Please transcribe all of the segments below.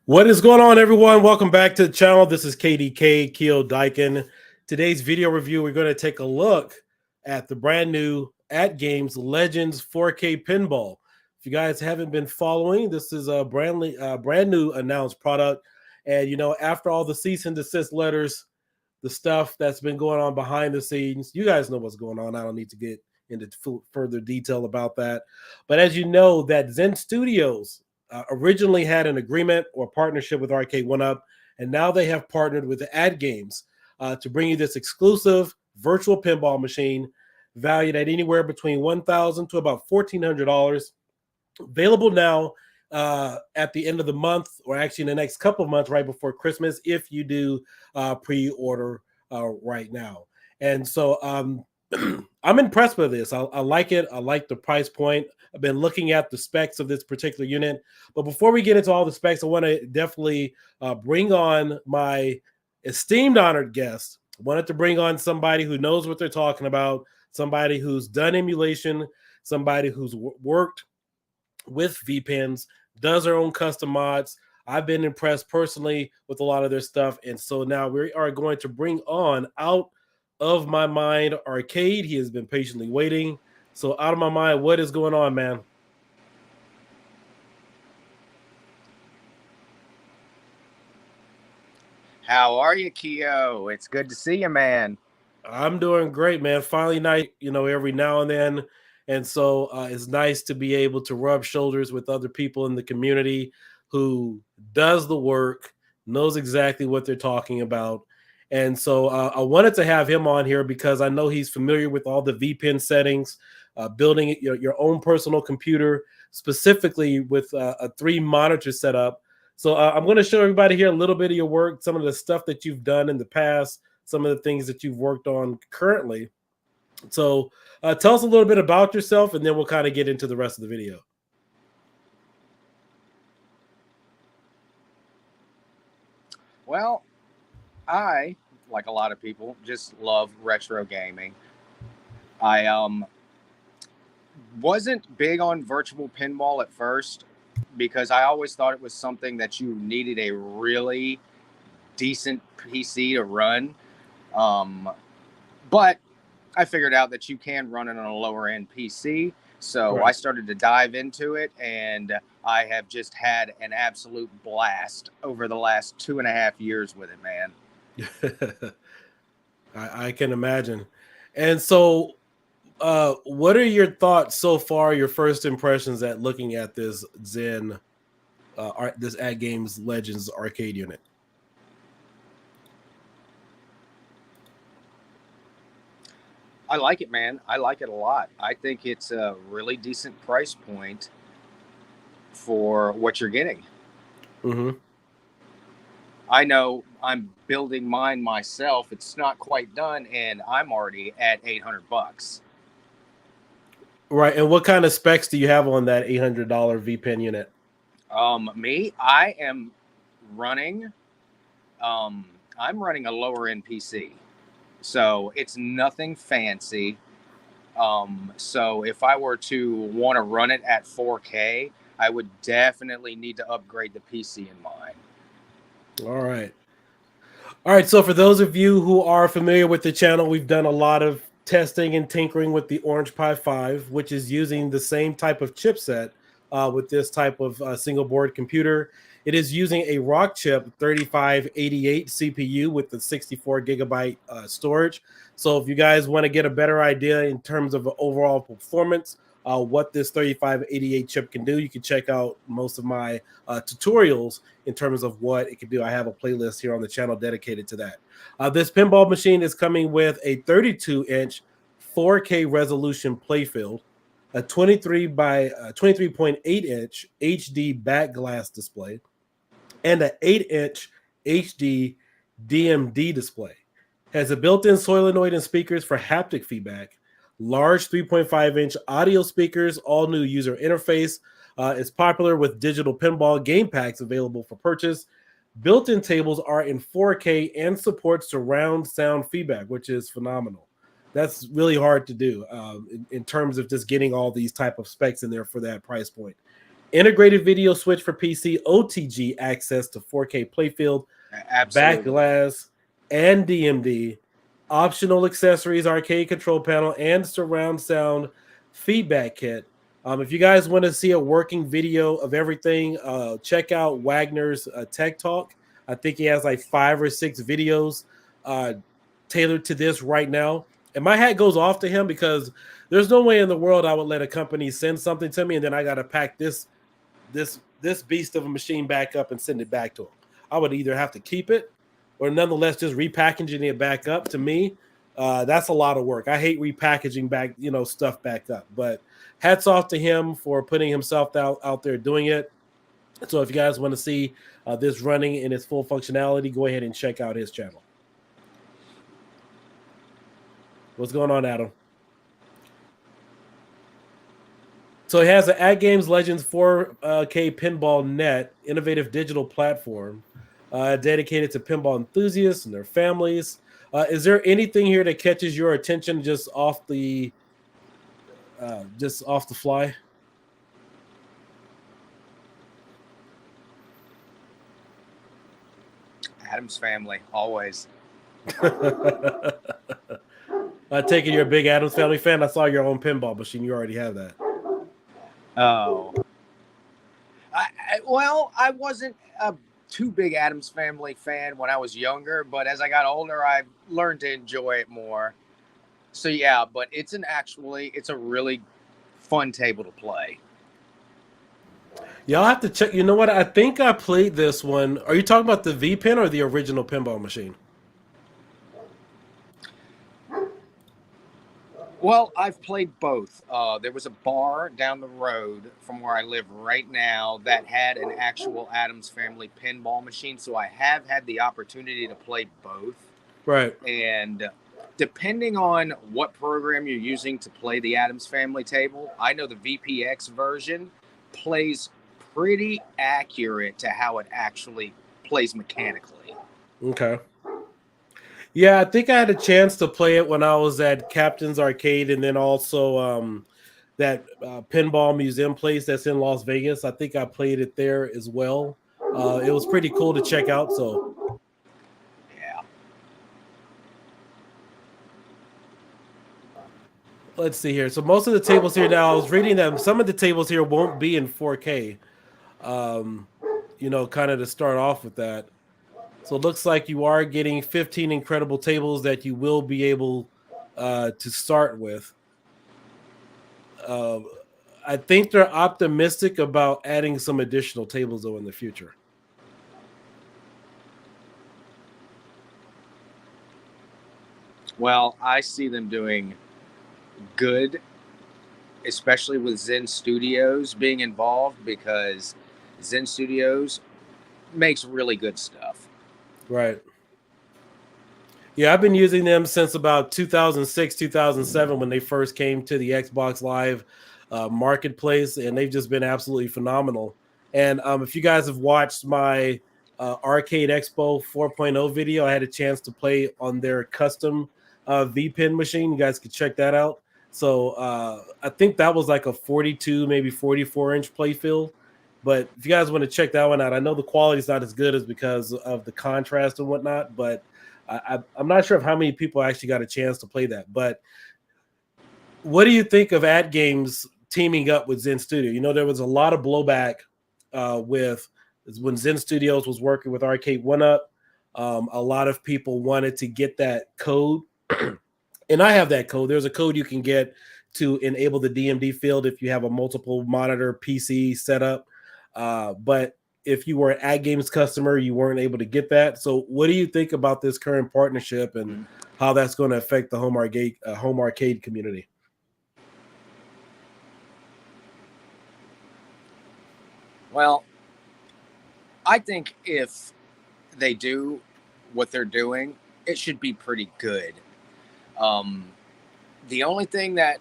What is going on, everyone? Welcome back to the channel. This is KDK, Keo Dyken. Today's video review, we're going to take a look at the brand new atgames Legends 4K Pinball. If you guys haven't been following, this is a brand new announced product. And, you know, after all the cease and desist letters, the stuff that's been going on behind the scenes, you guys know what's going on. I don't need to get into further detail about that. But as you know, that Zen Studios originally had an agreement or partnership with Arcade 1UP, and now they have partnered with the atgames to bring you this exclusive virtual pinball machine valued at anywhere between $1,000 to about $1,400. Available now at the end of the month, or actually in the next couple of months, right before Christmas, if you do pre-order right now. And so I'm impressed with this. I like it. I like the price point. I've been looking at the specs of this particular unit. But before we get into all the specs, I want to definitely bring on my esteemed honored guest. I wanted to bring on somebody who knows what they're talking about, somebody who's done emulation, somebody who's worked with Vpins, does their own custom mods. I've been impressed personally with a lot of their stuff. And so now we are going to bring on Out of My Mind Arcade. He has been patiently waiting. So Out of My Mind, what is going on, man? How are you, Keo? It's good to see you, man. I'm doing great, man. Finally night, you know, every now and then. And so it's nice to be able to rub shoulders with other people in the community who does the work, knows exactly what they're talking about. And so I wanted to have him on here because I know he's familiar with all the VPN settings, building your own personal computer, specifically with a 3-monitor setup. So I'm going to show everybody here a little bit of your work, some of the stuff that you've done in the past, some of the things that you've worked on currently. So tell us a little bit about yourself, and then we'll kind of get into the rest of the video. Well, I, like a lot of people, just love retro gaming. I wasn't big on virtual pinball at first because I always thought it was something that you needed a really decent PC to run. But I figured out that you can run it on a lower end PC. So I started to dive into it, and I have just had an absolute blast over the last 2.5 years with it, man. I can imagine. And so, what are your thoughts so far? Your first impressions at looking at this Zen, this atgames Legends arcade unit? I like it, man. I like it a lot. I think it's a really decent price point for what you're getting. Mm-hmm. I know I'm building mine myself. It's not quite done, and I'm already at $800. Right. And what kind of specs do you have on that $800 VPN unit? I am running. I'm running a lower end PC, so it's nothing fancy. So if I were to want to run it at 4K, I would definitely need to upgrade the PC in mine. All right. All right. So for those of you who are familiar with the channel, we've done a lot of testing and tinkering with the Orange Pi 5, which is using the same type of chipset with this type of single board computer. It is using a Rockchip 3588 CPU with the 64 gigabyte storage. So if you guys want to get a better idea in terms of overall performance, what this 3588 chip can do, you can check out most of my tutorials in terms of what it can do. I have a playlist here on the channel dedicated to that. This pinball machine is coming with a 32-inch 4K resolution playfield, a 23 by 23.8-inch HD back glass display, and an 8-inch HD DMD display. Has a built-in solenoid and speakers for haptic feedback, large 3.5-inch audio speakers, all new user interface. It's popular with digital pinball game packs available for purchase. Built-in tables are in 4K and support surround sound feedback, which is phenomenal. That's really hard to do in terms of just getting all these type of specs in there for that price point. Integrated video switch for PC, OTG access to 4K playfield, back glass, and DMD, optional accessories, arcade control panel, and surround sound feedback kit. If you guys want to see a working video of everything, check out Wagner's Tech Talk. I think he has like 5 or 6 videos tailored to this right now. And my hat goes off to him because there's no way in the world I would let a company send something to me and then I got to pack this beast of a machine back up and send it back to them. I would either have to keep it or nonetheless just repackaging it back up. To me, that's a lot of work. I hate repackaging back, stuff back up. But hats off to him for putting himself out there doing it. So if you guys want to see this running in its full functionality, go ahead and check out his channel. What's going on, Adam? So it has an atgames Legends 4K Pinball Net, innovative digital platform dedicated to pinball enthusiasts and their families. Is there anything here that catches your attention just off the fly? Adam's family, always. I take it you're a big Adams Family fan. I saw your own pinball machine. You already have that. Oh. I wasn't a too big Adams Family fan when I was younger, but as I got older, I learned to enjoy it more. So yeah, but it's a really fun table to play. Yeah, I'll have to check. You know what? I think I played this one. Are you talking about the V-Pin or the original pinball machine? Well, I've played both. There was a bar down the road from where I live right now that had an actual Adams Family pinball machine, so I have had the opportunity to play both. Right. And depending on what program you're using to play the Adams Family table, I know the VPX version plays pretty accurate to how it actually plays mechanically. Okay. Yeah, I think I had a chance to play it when I was at Captain's Arcade, and then also that pinball museum place that's in Las Vegas. I think I played it there as well. It was pretty cool to check out. So Yeah. let's see here. So most of the tables here now, I was reading that some of the tables here won't be in 4K. Um, kind of to start off with that. So it looks like you are getting 15 incredible tables that you will be able to start with. Uh, I think they're optimistic about adding some additional tables though in the future. Well, I see them doing good, especially with Zen Studios being involved, because Zen Studios makes really good stuff. Right. Yeah, I've been using them since about 2006, 2007 when they first came to the Xbox Live marketplace, and they've just been absolutely phenomenal. And if you guys have watched my Arcade Expo 4.0 video, I had a chance to play on their custom Vpin machine. You guys could check that out. So I think that was like a 42, maybe 44-inch playfield. But if you guys want to check that one out, I know the quality is not as good as because of the contrast and whatnot, but I'm not sure of how many people actually got a chance to play that. But what do you think of atgames teaming up with Zen Studio? There was a lot of blowback with when Zen Studios was working with Arcade One Up. A lot of people wanted to get that code, and I have that code. There's a code you can get to enable the DMD field if you have a multiple monitor PC setup. But if you were an atgames customer, you weren't able to get that. So, what do you think about this current partnership and how that's going to affect the home arcade community? Well, I think if they do what they're doing, it should be pretty good. The only thing that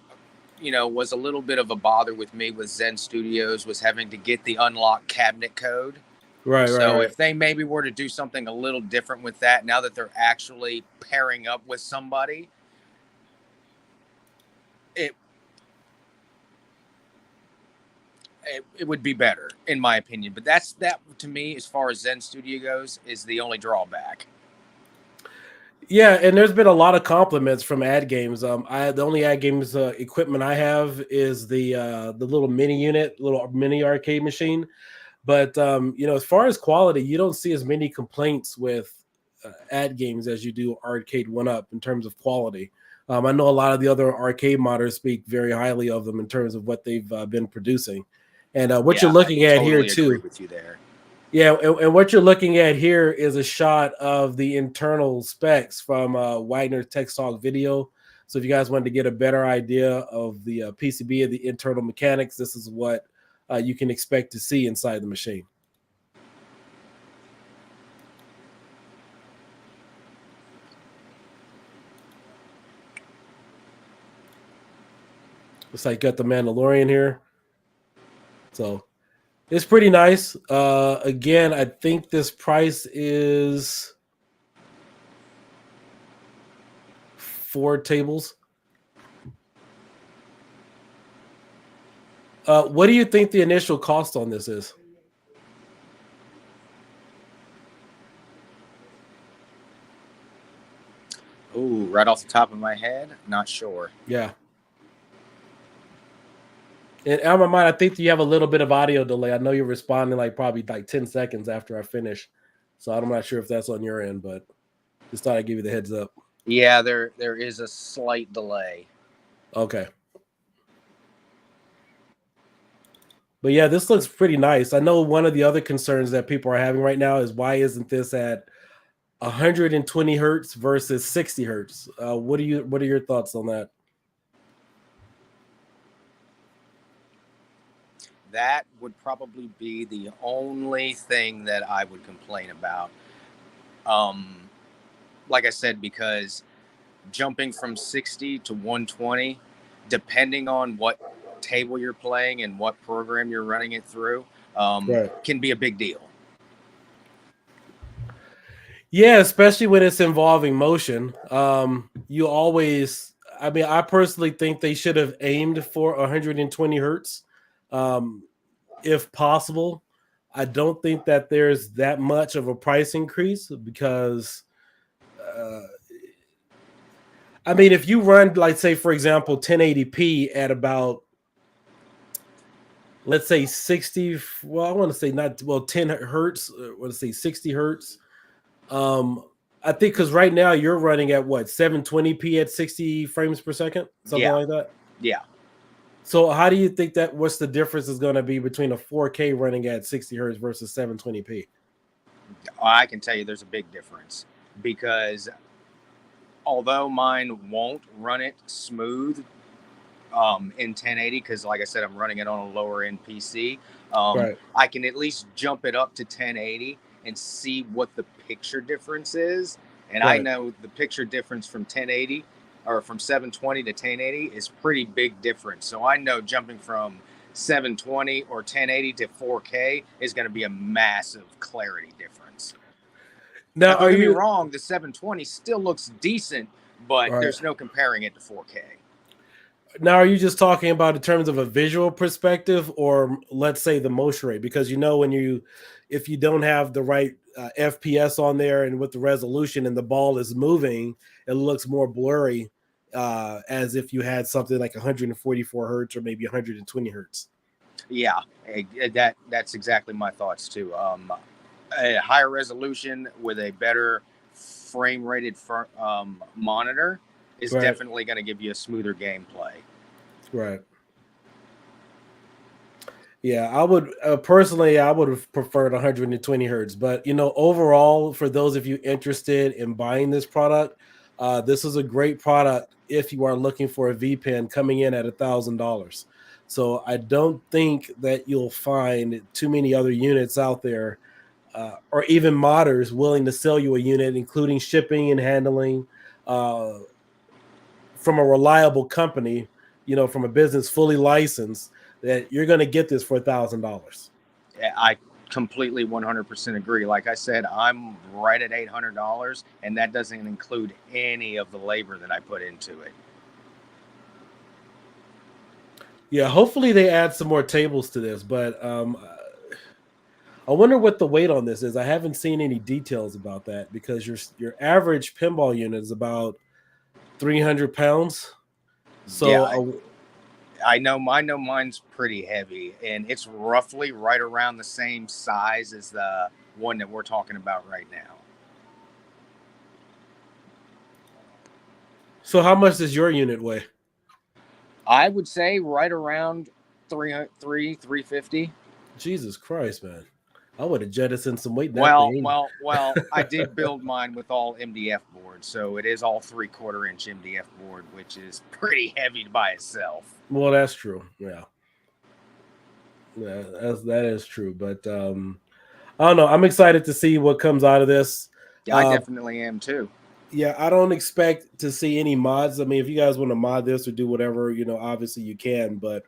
was a little bit of a bother with me with Zen Studios was having to get the unlock cabinet code. Right, right, So right. if they maybe were to do something a little different with that, now that they're actually pairing up with somebody, it it would be better in my opinion. But that to me, as far as Zen Studio goes, is the only drawback. Yeah, and there's been a lot of compliments from atgames. The only atgames equipment I have is the little mini unit, little mini arcade machine. But as far as quality, you don't see as many complaints with atgames as you do Arcade One Up in terms of quality. I know a lot of the other arcade modders speak very highly of them in terms of what they've been producing, and what you're looking at here Totally agree too. with you there. Yeah, and what you're looking at here is a shot of the internal specs from Wagner Tech Talk video. So if you guys wanted to get a better idea of the PCB and the internal mechanics, this is what you can expect to see inside the machine. Looks like got the Mandalorian here. So it's pretty nice. Again, I think this price is 4 tables. What do you think the initial cost on this is? Ooh, right off the top of my head, not sure. Yeah. And on my mind, I think you have a little bit of audio delay. I know you're responding probably 10 seconds after I finish. So I'm not sure if that's on your end, but just thought I'd give you the heads up. Yeah, there is a slight delay. Okay. But yeah, this looks pretty nice. I know one of the other concerns that people are having right now is why isn't this at 120 hertz versus 60 hertz? What are your thoughts on that? That would probably be the only thing that I would complain about. Like I said, because jumping from 60 to 120, depending on what table you're playing and what program you're running it through, Right. can be a big deal. Yeah, especially when it's involving motion. You always, I mean, I personally think they should have aimed for 120 hertz, um, if possible. I don't think that there's that much of a price increase because, uh, I mean, if you run, like, say, for example, 1080p at about, let's say 60, well, I want to say not, well, 10 hertz, I want to say 60 hertz. Um, I think because right now you're running at what, 720p at 60 frames per second, something Yeah, like that. yeah. So how do you think that? What's the difference is going to be between a 4K running at 60 hertz versus 720p? I can tell you there's a big difference because although mine won't run it smooth in 1080, because like I said, I'm running it on a lower end PC. Right. I can at least jump it up to 1080 and see what the picture difference is. And I Right. know the picture difference from 1080 or from 720 to 1080 is pretty big difference. So I know jumping from 720 or 1080 to 4K is going to be a massive clarity difference. Now, Now, don't are get me you wrong, the 720 still looks decent, but right there's no comparing it to 4K. now? Are you just talking about in terms of a visual perspective, or let's say the motion rate? Because when if you don't have the right FPS on there and with the resolution and the ball is moving, it looks more blurry, as if you had something like 144 hertz or maybe 120 hertz. Yeah, that's exactly my thoughts too. A higher resolution with a better frame rated monitor is Right. definitely going to give you a smoother gameplay. Right. Yeah, I would personally, I would have preferred 120 hertz, but overall, for those of you interested in buying this product, this is a great product if you are looking for a VPN coming in at $1,000. So I don't think that you'll find too many other units out there, or even modders willing to sell you a unit, including shipping and handling, uh, from a reliable company, from a business fully licensed, that you're going to get this for $1,000. I completely 100% agree. Like I said, I'm right at $800, and that doesn't include any of the labor that I put into it. Yeah, hopefully they add some more tables to this, but I wonder what the weight on this is. I haven't seen any details about that because your average pinball unit is about 300 pounds. Yeah, So I know mine's pretty heavy, and it's roughly right around the same size as the one that we're talking about right now. how much does your unit weigh? I would say right around 350. Jesus Christ, man! I would have jettisoned some weight in that Well, thing. well, well. I did build mine with all MDF boards, so it is all 3/4 inch MDF board, which is pretty heavy by itself. Well, that's true. Yeah, yeah, that is true. But I don't know. I'm excited to see what comes out of this. Yeah, I Uh, definitely am too. yeah, I don't expect to see any mods. I mean, if you guys want to mod this or do whatever, obviously you can. But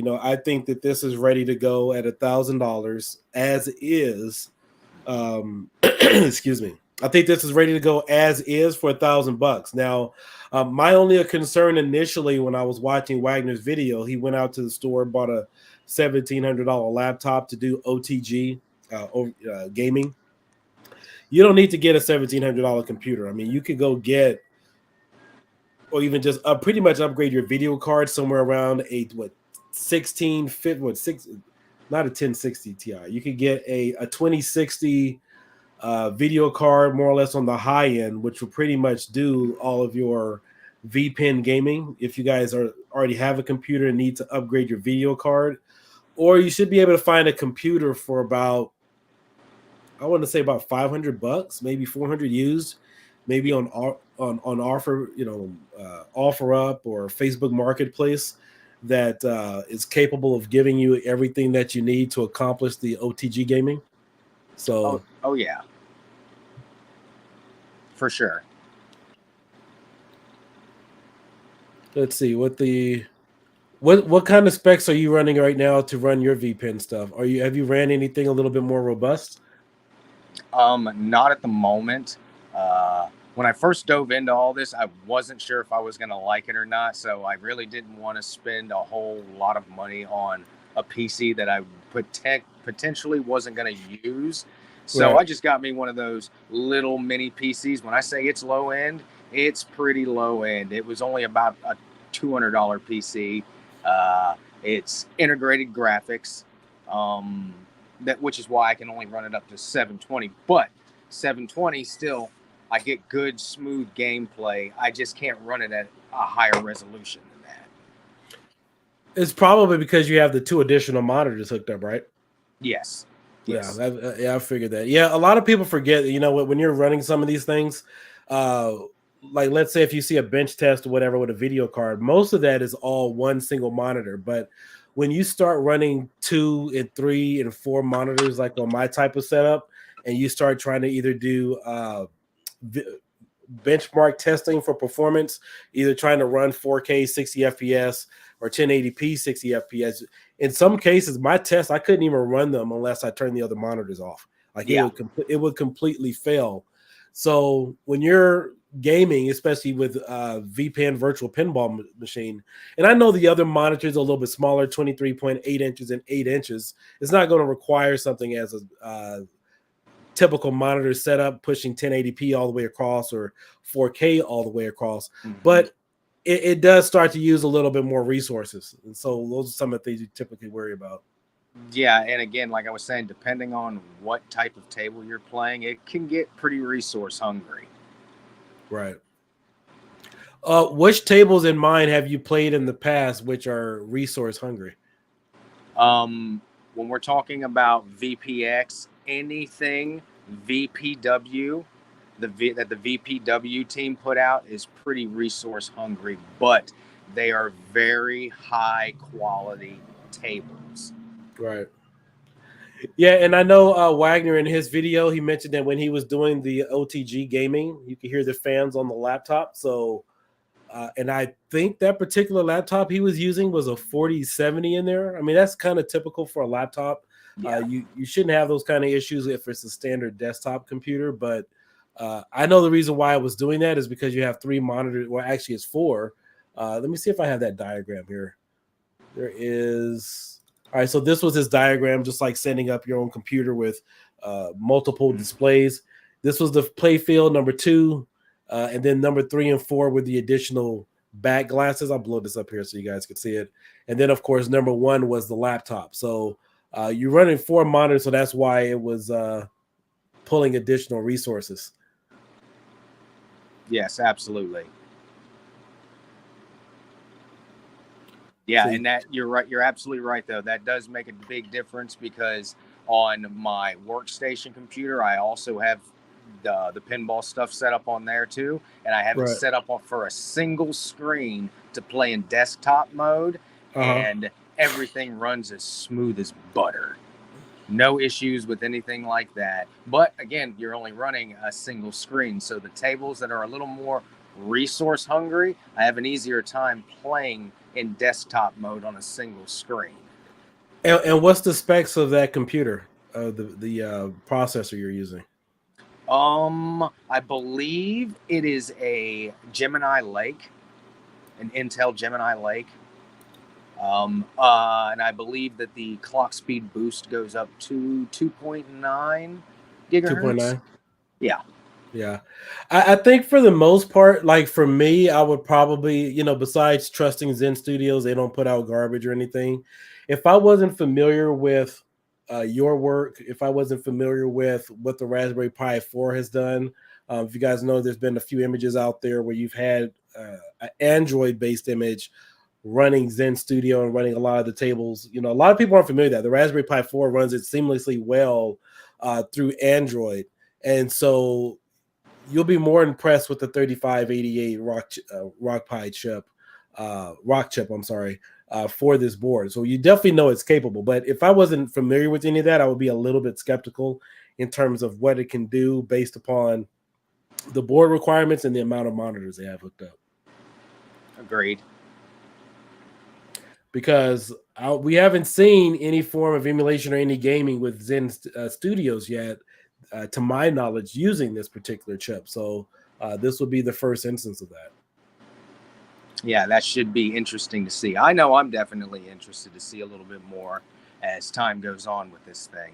I think that this is ready to go at $1,000 as is. Excuse me. I think this is ready to go as is for $1,000. Now, my only concern initially when I was watching Wagner's video, he went out to the store, bought a $1,700 laptop to do OTG, gaming. You don't need to get a $1,700 computer. I mean, you could go get, or even just pretty much upgrade your video card somewhere around a 16 fit what six, not a 1060 Ti. You could get a 2060 video card, more or less on the high end, which will pretty much do all of your VPN gaming. If you guys already have a computer and need to upgrade your video card, or you should be able to find a computer for about, I want to say about $500, maybe 400 used, maybe on offer, offer up or Facebook Marketplace, that is capable of giving you everything that you need to accomplish the OTG gaming. Oh, So oh yeah, for sure. let's see what kind of specs are you running right now to run your VPN stuff? Have you ran anything a little bit more robust? Not at the moment. When I first dove into all this, I wasn't sure if I was going to like it or not. So I really didn't want to spend a whole lot of money on a PC that I potentially wasn't going to use. So Right. I just got me one of those little mini PCs. When I say it's low end, it's pretty low end. It was only about a $200 PC. It's integrated graphics. Which is why I can only run it up to 720. But 720 still, I get good, smooth gameplay. I just can't run it at a higher resolution than that. It's probably because you have the 2 additional monitors hooked up, right? Yes. Yeah, Yes. I figured that. Yeah, a lot of people forget. When you're running some of these things, uh, like let's say if you see a bench test or whatever with a video card, most of that is all one single monitor. But when you start running 2 and 3 and 4 monitors, like on my type of setup, and you start trying to either do benchmark testing for performance, either trying to run 4K 60 FPS or 1080p 60 FPS. In some cases, my tests I couldn't even run them unless I turned the other monitors off. Like Yeah. it would completely fail. So when you're gaming, especially with VPN virtual pinball machine, and I know the other monitors are a little bit smaller, 23.8 inches and 8 inches. It's not going to require something as a typical monitor setup pushing 1080p all the way across or 4K all the way across, but it does start to use a little bit more resources, and so those are some of the things you typically worry about. Yeah, and again, like I was saying, depending on what type of table you're playing, it can get pretty resource hungry. Right. Which tables in mind have you played in the past which are resource hungry? When we're talking about VPX, anything VPW, that the VPW team put out is pretty resource hungry, but they are very high quality tables. Right. Yeah, and I know Wagner in his video he mentioned that when he was doing the OTG gaming, you could hear the fans on the laptop. So, and I think that particular laptop he was using was a 4070 in there. I mean, that's kind of typical for a laptop. Yeah. You shouldn't have those kind of issues if it's a standard desktop computer. But I know the reason why I was doing that is because you have 3 monitors. Well, actually, it's 4. Let me see if I have that diagram here. There is. All right, so this was his diagram, just like setting up your own computer with multiple displays. This was the play field number 2, and then number 3 and 4 with the additional back glasses. I'll blow this up here so you guys can see it. And then, of course, number 1 was the laptop. So you're running 4 monitors, so that's why it was pulling additional resources. Yes, absolutely. Yeah, and that you're right. You're absolutely right, though. That does make a big difference because on my workstation computer, I also have the pinball stuff set up on there too, and I have it set up for a single screen to play in desktop mode, and everything runs as smooth as butter. No issues with anything like that. But again, you're only running a single screen, so the tables that are a little more resource hungry, I have an easier time playing in desktop mode on a single screen. And what's the specs of that computer, the processor you're using? I believe it is a Gemini Lake, an Intel Gemini Lake. And I believe that the clock speed boost goes up to 2.9 gigahertz. 2.9. Yeah. Yeah. I think for the most part, like for me, I would probably, besides trusting Zen Studios, they don't put out garbage or anything. If I wasn't familiar with your work, if I wasn't familiar with what the Raspberry Pi 4 has done, if you guys know, there's been a few images out there where you've had an Android-based image running Zen Studio and running a lot of the tables. A lot of people aren't familiar with that. The Raspberry Pi 4 runs it seamlessly well through Android. And so you'll be more impressed with the 3588 Rock chip, I'm sorry, for this board. So you definitely know it's capable. But if I wasn't familiar with any of that, I would be a little bit skeptical in terms of what it can do based upon the board requirements and the amount of monitors they have hooked up. Agreed. Because we haven't seen any form of emulation or any gaming with Zen Studios yet to my knowledge, using this particular chip. So this would be the first instance of that. Yeah, that should be interesting to see. I know I'm definitely interested to see a little bit more as time goes on with this thing.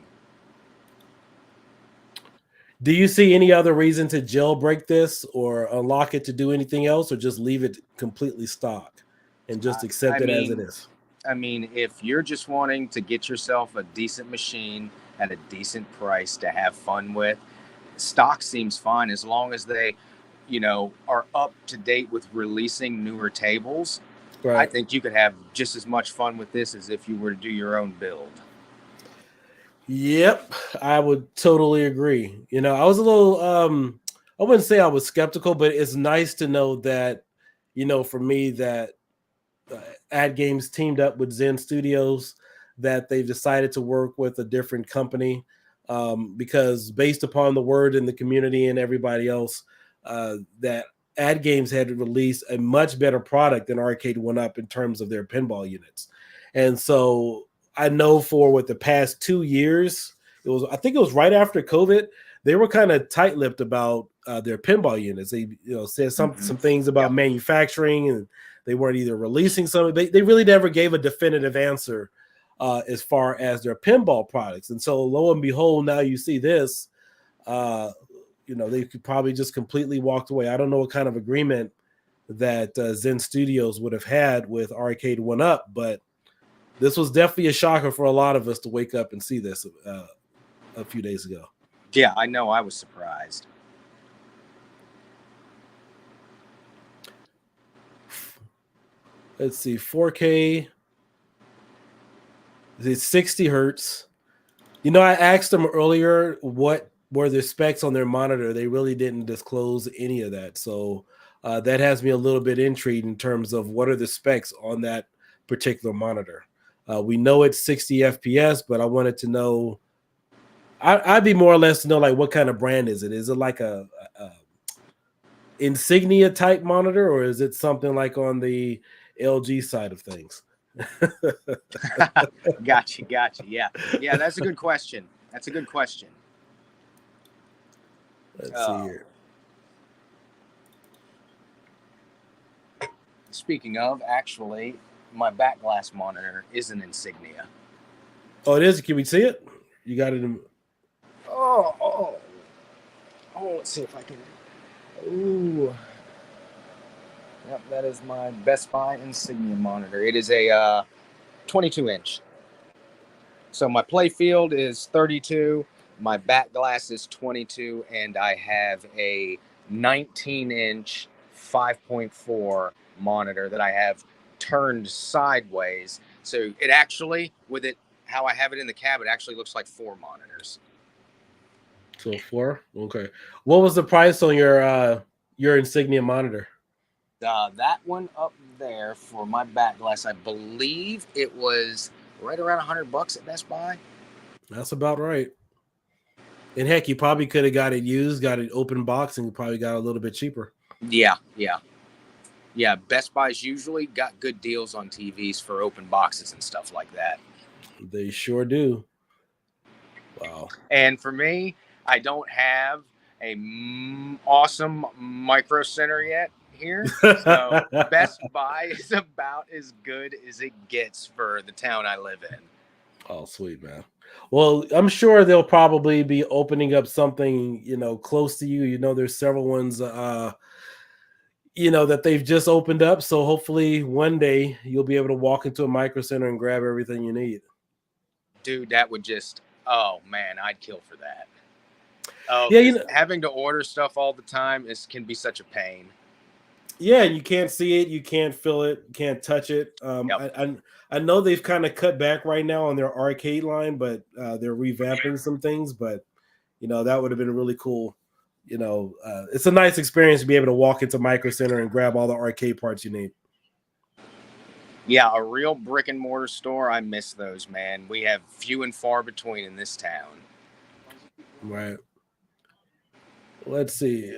Do you see any other reason to jailbreak this or unlock it to do anything else, or just leave it completely stock and just accept it as it is? I mean, if you're just wanting to get yourself a decent machine at a decent price to have fun with, stock seems fine as long as they, are up to date with releasing newer tables. Right. I think you could have just as much fun with this as if you were to do your own build. Yep, I would totally agree. I was a little I wouldn't say I was skeptical, but it's nice to know that, for me, that AdGames teamed up with Zen Studios, that they've decided to work with a different company, because based upon the word in the community and everybody else, that AdGames had released a much better product than Arcade 1UP in terms of their pinball units. And so I know for the past 2 years, I think it was right after COVID, they were kind of tight-lipped about their pinball units. They said some things about manufacturing, and they weren't either releasing some. They really never gave a definitive answer as far as their pinball products. And so lo and behold, now you see this. They could probably just completely walked away. I don't know what kind of agreement that Zen Studios would have had with Arcade 1UP, but this was definitely a shocker for a lot of us to wake up and see this a few days ago. Yeah, I know. I was surprised. Let's see, 4K. It's 60 hertz. I asked them earlier what were the specs on their monitor. They really didn't disclose any of that. So that has me a little bit intrigued in terms of what are the specs on that particular monitor. We know it's 60 FPS, but I wanted to know, I'd be more or less to know, like, what kind of brand is it? Is it like a Insignia type monitor, or is it something like on the LG side of things? Gotcha. Yeah, that's a good question. Let's see here. Speaking of, actually, my back glass monitor is an Insignia. Oh, it is? Can we see it? You got it in... Oh, let's see if I can. Ooh. Yep, that is my Best Buy Insignia monitor. It is a 22-inch. So my play field is 32, my back glass is 22, and I have a 19-inch 5.4 monitor that I have turned sideways. So it actually, with it, how I have it in the cab, it actually looks like 4 monitors. So 4? Okay. What was the price on your Insignia monitor? That one up there for my back glass, I believe it was right around $100 at Best Buy. That's about right. And heck, you probably could have got it used, got it open box, and you probably got a little bit cheaper. Yeah. Best Buy's usually got good deals on TVs for open boxes and stuff like that. They sure do. Wow. And for me, I don't have a awesome micro center yet here. So Best Buy is about as good as it gets for the town I live in. Oh, sweet, man. Well, I'm sure they'll probably be opening up something, close to you. There's several ones, that they've just opened up. So hopefully one day you'll be able to walk into a micro center and grab everything you need. Dude, that would just, oh man, I'd kill for that. Having to order stuff all the time can be such a pain. Yeah, you can't see it, you can't feel it, can't touch it. Yep. I know they've kind of cut back right now on their arcade line, but they're revamping some things. But that would have been really cool. It's a nice experience to be able to walk into Micro Center and grab all the arcade parts you need. Yeah, a real brick and mortar store. I miss those, man. We have few and far between in this town. Right. Let's see.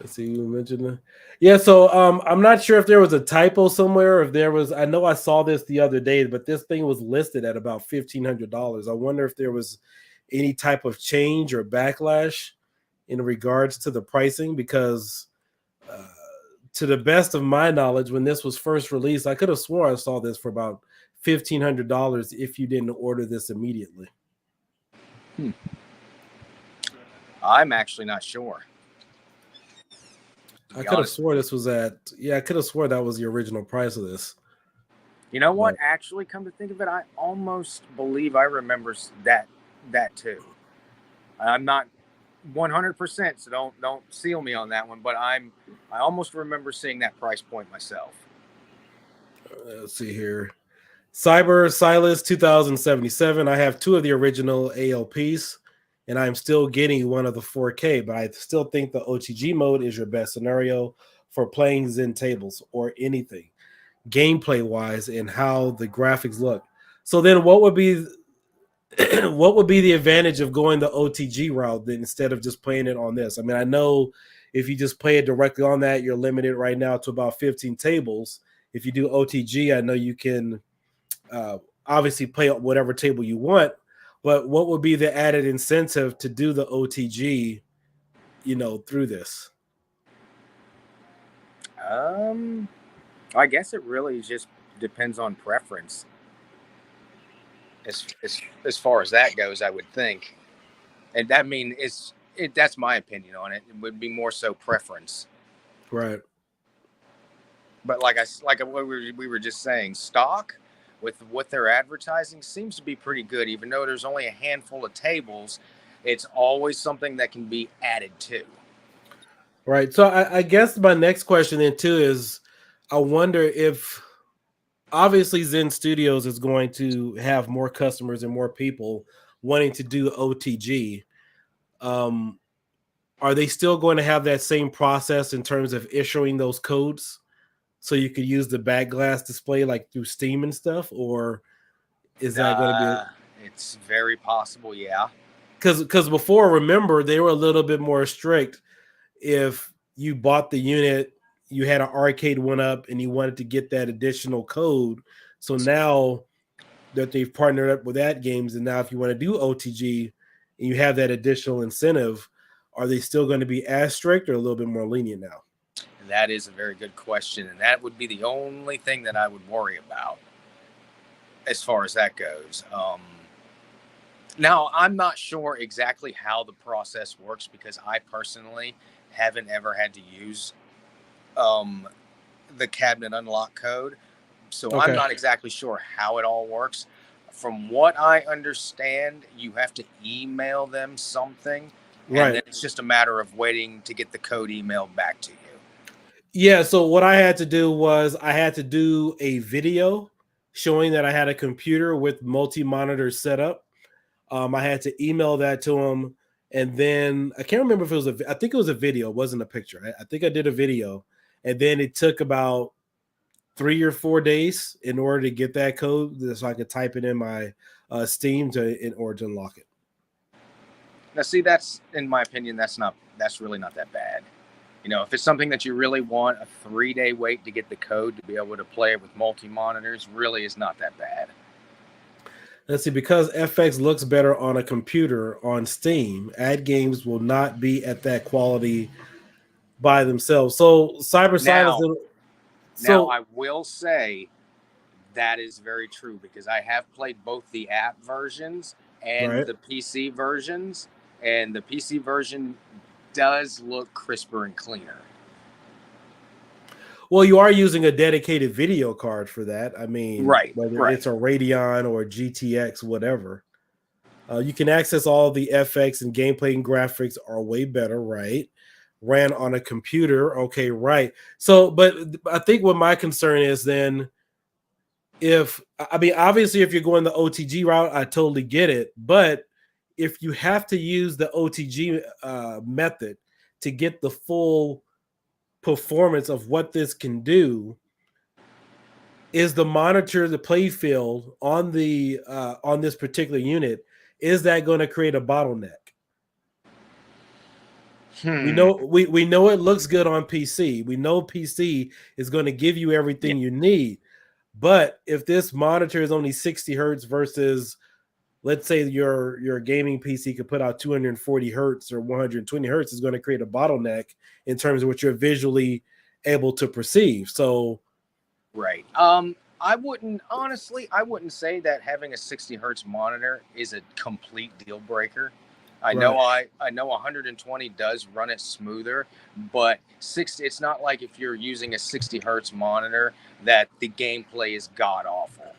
Let's see, you mentioned that. Yeah, so I'm not sure if there was a typo somewhere. If there was, I know I saw this the other day, but this thing was listed at about $1,500. I wonder if there was any type of change or backlash in regards to the pricing, because uh, to the best of my knowledge, when this was first released, I could have swore I saw this for about $1,500 if you didn't order this immediately. I'm actually not sure. To I be could have honest swore with you. this was I could have swore that was the original price of this. You know what? But Actually, come to think of it, I almost believe I remember that too. I'm not 100%, so don't seal me on that one. But I almost remember seeing that price point myself. let's see here. Cyber Silas 2077. I have two of the original ALPs, and I'm still getting one of the 4K, but I still think the OTG mode is your best scenario for playing Zen tables or anything gameplay wise and how the graphics look. So then what would be what would be the advantage of going the OTG route then instead of just playing it on this? I mean, I know if you just play it directly on that, you're limited right now to about 15 tables. If you do OTG, I know you can uh, obviously play whatever table you want, but what would be the added incentive to do the OTG, through this? I guess it really just depends on preference. As far as that goes, I would think, and that mean that's my opinion on it. It would be more so preference. Right. But like what we were just saying, stock with what they're advertising seems to be pretty good. Even though there's only a handful of tables, it's always something that can be added to. Right. So I guess my next question then too is, I wonder if obviously Zen Studios is going to have more customers and more people wanting to do OTG. Um, are they still going to have that same process in terms of issuing those codes so you could use the back glass display like through Steam and stuff, or is that going to be It's very possible, yeah. because before, remember, they were a little bit more strict. If you bought the unit, you had an arcade one up and you wanted to get that additional code. So now that they've partnered up with atgames, and now if you want to do OTG and you have that additional incentive, are they still going to be as strict or a little bit more lenient now? That is a very good question, and that would be the only thing that I would worry about as far as that goes. Now, I'm not sure exactly how the process works because I personally haven't ever had to use the cabinet unlock code. So I'm Okay. not exactly sure how it all works. From what I understand, you have to email them something, and then Right. it's just a matter of waiting to get the code emailed back to you. Yeah. So what I had to do was I had to do a video showing that I had a computer with multi-monitor setup. I had to email that to him, and then I can't remember if it was I think it was a video, it wasn't a picture. I think I did a video, and then it took about 3 or 4 days in order to get that code, so I could type it in my Steam in order to unlock it. Now, see, that's in my opinion, that's really not that bad. You know, if it's something that you really want, a 3-day wait to get the code to be able to play it with multi monitors really is not that bad. Let's see, because FX looks better on a computer on Steam, ad games will not be at that quality by themselves. So Cyber Silence. Now, now So I will say that is very true because I have played both the app versions and right. the PC versions, and the PC version does look crisper and cleaner. Well, you are using a dedicated video card for that. I mean, Right, whether right. it's a Radeon or GTX, whatever. You can access all the FX and gameplay and graphics are way better, right? Ran on a computer, okay, right. So, but I think what my concern is then, if I mean, obviously, if you're going the OTG route, I totally get it. But if you have to use the OTG method to get the full performance of what this can do, is the monitor, the play field on this particular unit, is that going to create a bottleneck? We Hmm. know we know it looks good on PC. We know PC is going to give you Yeah. everything you need. But if this monitor is only 60 hertz versus, let's say your gaming PC could put out 240 hertz or 120 hertz, is going to create a bottleneck in terms of what you're visually able to perceive. So Right. I wouldn't honestly. I wouldn't say that having a 60 hertz monitor is a complete deal breaker. I know. right. I know 120 does run it smoother, but 60. It's not like if you're using a 60 hertz monitor that the gameplay is god awful.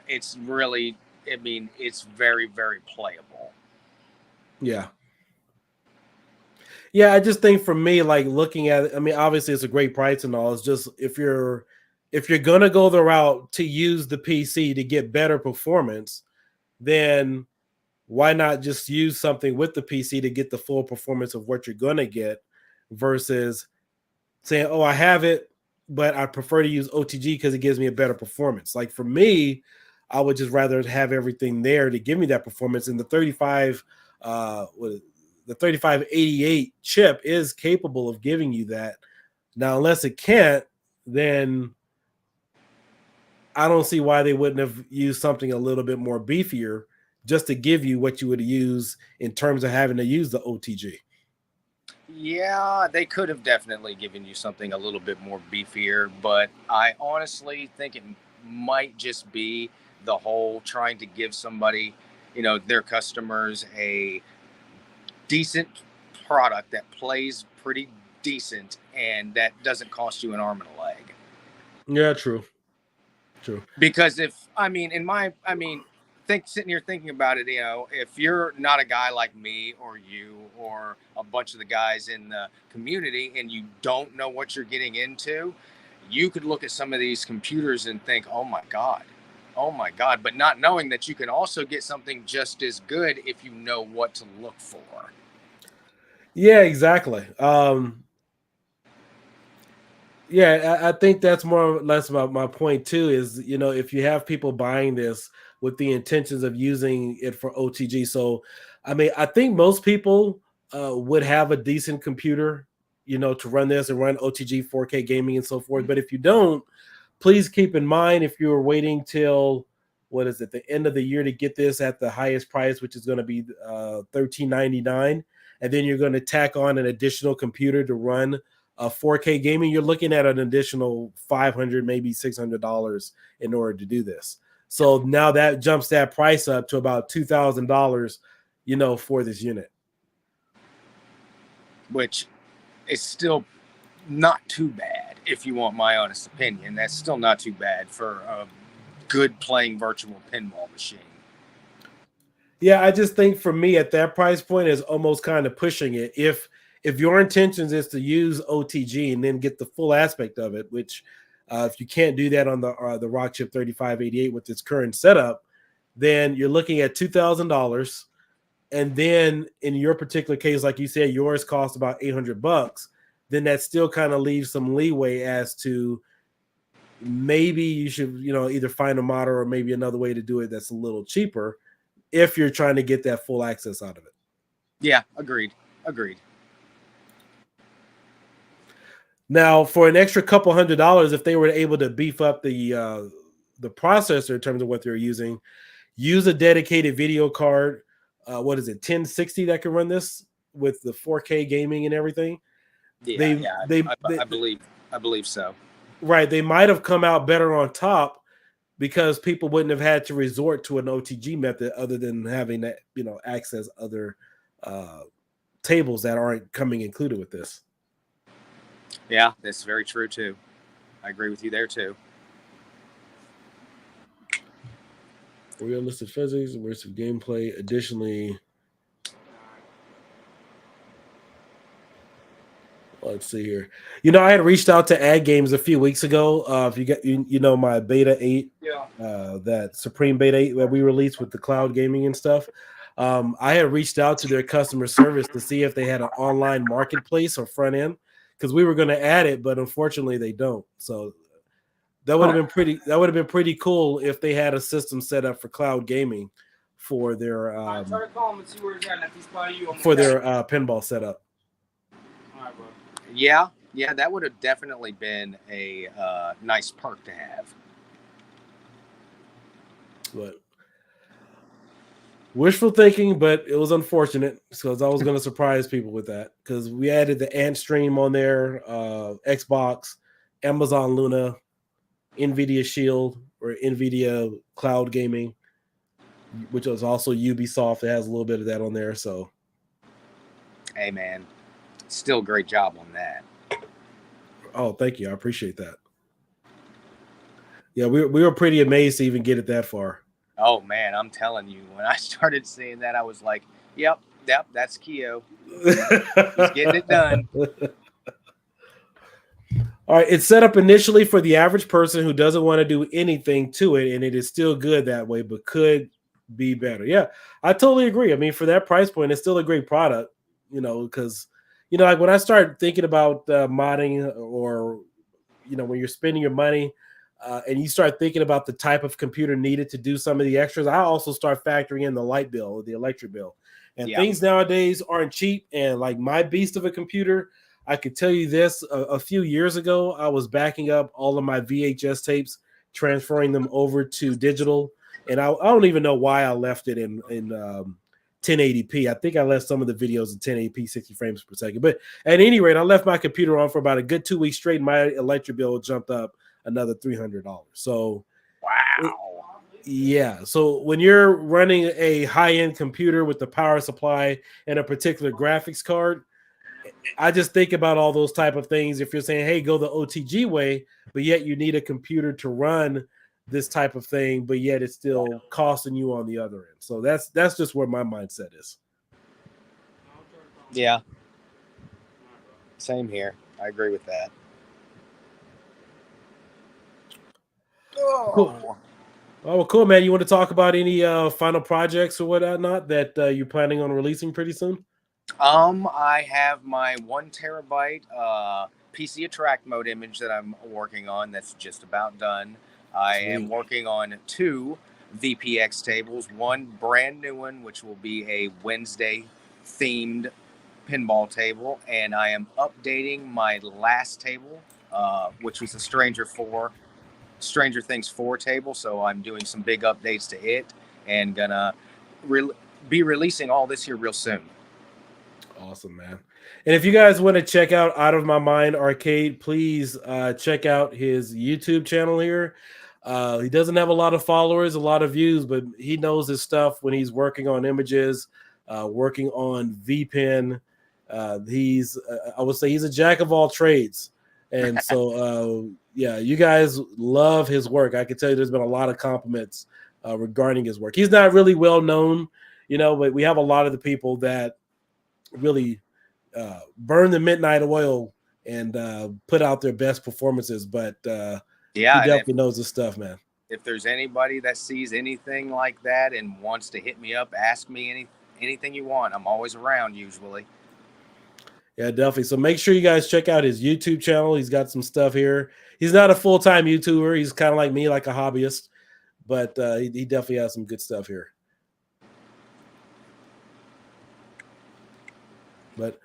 It's really. I mean, it's very very playable. Yeah. Yeah, I just think for me, like looking at it, I mean, obviously it's a great price and all. It's just if you're gonna go the route to use the PC to get better performance, then why not just use something with the PC to get the full performance of what you're gonna get versus saying, "Oh, I have it, but I prefer to use OTG because it gives me a better performance." Like for me, I would just rather have everything there to give me that performance. And the 35, the 3588 chip is capable of giving you that. Now, unless it can't, then I don't see why they wouldn't have used something a little bit more beefier just to give you what you would use in terms of having to use the OTG. Yeah, they could have definitely given you something a little bit more beefier, but I honestly think it might just be the whole trying to give somebody, their customers a decent product that plays pretty decent and that doesn't cost you an arm and a leg. Yeah, true. True. Because if I mean, think sitting here thinking about it, if you're not a guy like me or you or a bunch of the guys in the community and you don't know what you're getting into, you could look at some of these computers and think, oh my god, but not knowing that you can also get something just as good if you know what to look for. Yeah, exactly. Yeah, I think that's more or less about my point too. Is if you have people buying this with the intentions of using it for OTG, so I mean, I think most people would have a decent computer, to run this and run OTG 4K gaming and so forth. But if you don't, please keep in mind if you're waiting till what is it, the end of the year to get this at the highest price, which is going to be $13.99, and then you're going to tack on an additional computer to run 4K gaming, you're looking at an additional $500, maybe $600 in order to do this. So now that jumps that price up to about $2,000, for this unit. Which is still not too bad, if you want my honest opinion. That's still not too bad for a good playing virtual pinball machine. Yeah, I just think for me at that price point is almost kind of pushing it. If your intentions is to use OTG and then get the full aspect of it, which if you can't do that on the Rockchip 3588 with its current setup, then you're looking at $2,000. And then in your particular case, like you said, yours cost about $800. Then that still kind of leaves some leeway as to maybe you should, either find a model or maybe another way to do it that's a little cheaper if you're trying to get that full access out of it. Yeah, agreed. Now, for an extra couple $100, if they were able to beef up the processor in terms of what they're using, use a dedicated video card. What is it, 1060 that can run this with the 4K gaming and everything? I believe so. Right, they might have come out better on top because people wouldn't have had to resort to an OTG method other than having that, access other tables that aren't coming included with this. Yeah, that's very true too. I agree with you there too. Realistic physics, immersive gameplay. Additionally, let's see here. I had reached out to atgames a few weeks ago. If you get, my beta 8, that Supreme beta 8 that we released with the cloud gaming and stuff. I had reached out to their customer service to see if they had an online marketplace or front end because we were going to add it, but unfortunately they don't. So that would have been pretty. That would have been pretty cool if they had a system set up for cloud gaming for their pinball setup. Yeah, that would have definitely been a nice perk to have. But wishful thinking, but it was unfortunate because I was going to surprise people with that because we added the Ant Stream on there, Xbox, Amazon Luna, NVIDIA Shield or NVIDIA Cloud Gaming, which was also Ubisoft. It has a little bit of that on there. So, hey man, still great job on that. Oh, thank you. I appreciate that. Yeah, we were pretty amazed to even get it that far. Oh man, I'm telling you, when I started seeing that, I was like, "Yep, that's Keo. He's getting it done." All right, it's set up initially for the average person who doesn't want to do anything to it, and it is still good that way, but could be better. Yeah, I totally agree. I mean, for that price point, it's still a great product, because like when I start thinking about modding or when you're spending your money and you start thinking about the type of computer needed to do some of the extras, I also start factoring in the light bill or the electric bill. And things nowadays aren't cheap. And like my beast of a computer, I could tell you this, a few years ago, I was backing up all of my VHS tapes, transferring them over to digital. And I don't even know why I left it in 1080p. I think I left some of the videos in 1080p, 60 frames per second. But at any rate, I left my computer on for about a good 2 weeks straight. And my electric bill jumped up another $300. So, wow. Yeah. So when you're running a high-end computer with the power supply and a particular graphics card, I just think about all those type of things. If you're saying, hey, go the OTG way, but yet you need a computer to run this type of thing, but yet it's still costing you on the other end. So that's just where my mindset is. Yeah. Same here. I agree with that. Cool. Oh, well, cool, man. You want to talk about any final projects or whatnot that you're planning on releasing pretty soon? I have my 1 terabyte PC attract mode image that I'm working on. That's just about done. I am working on 2 VPX tables. One brand new one, which will be a Wednesday themed pinball table, and I am updating my last table, which was a Stranger Things 4 table. So I'm doing some big updates to it, and gonna be releasing all this here real soon. Awesome, man. And if you guys want to check out Out of My Mind Arcade, please check out his YouTube channel here. He doesn't have a lot of followers, a lot of views, but he knows his stuff when he's working on images, working on Vpin. I would say he's a jack of all trades. And so, yeah, you guys love his work. I can tell you there's been a lot of compliments regarding his work. He's not really well known, but we have a lot of the people that really burn the midnight oil and put out their best performances. But he definitely knows his stuff, man. If there's anybody that sees anything like that and wants to hit me up, ask me anything you want. I'm always around usually. Yeah, definitely. So make sure you guys check out his YouTube channel. He's got some stuff here. He's not a full-time YouTuber. He's kind of like me, like a hobbyist, but he definitely has some good stuff here. But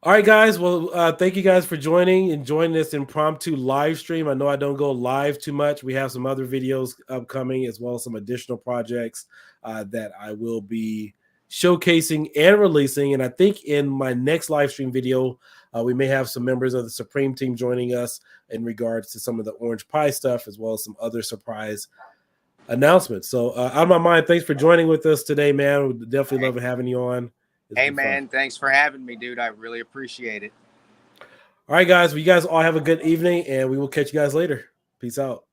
all right, guys. Well, thank you guys for joining this impromptu live stream. I know I don't go live too much. We have some other videos upcoming as well as some additional projects that I will be showcasing and releasing. And I think in my next live stream video, we may have some members of the Supreme team joining us in regards to some of the Orange Pie stuff, as well as some other surprise announcements. So Out of My Mind, thanks for joining with us today, man. We're definitely loving having you on. Hey, man, thanks for having me, dude. I really appreciate it. All right, guys. Well, you guys all have a good evening, and we will catch you guys later. Peace out.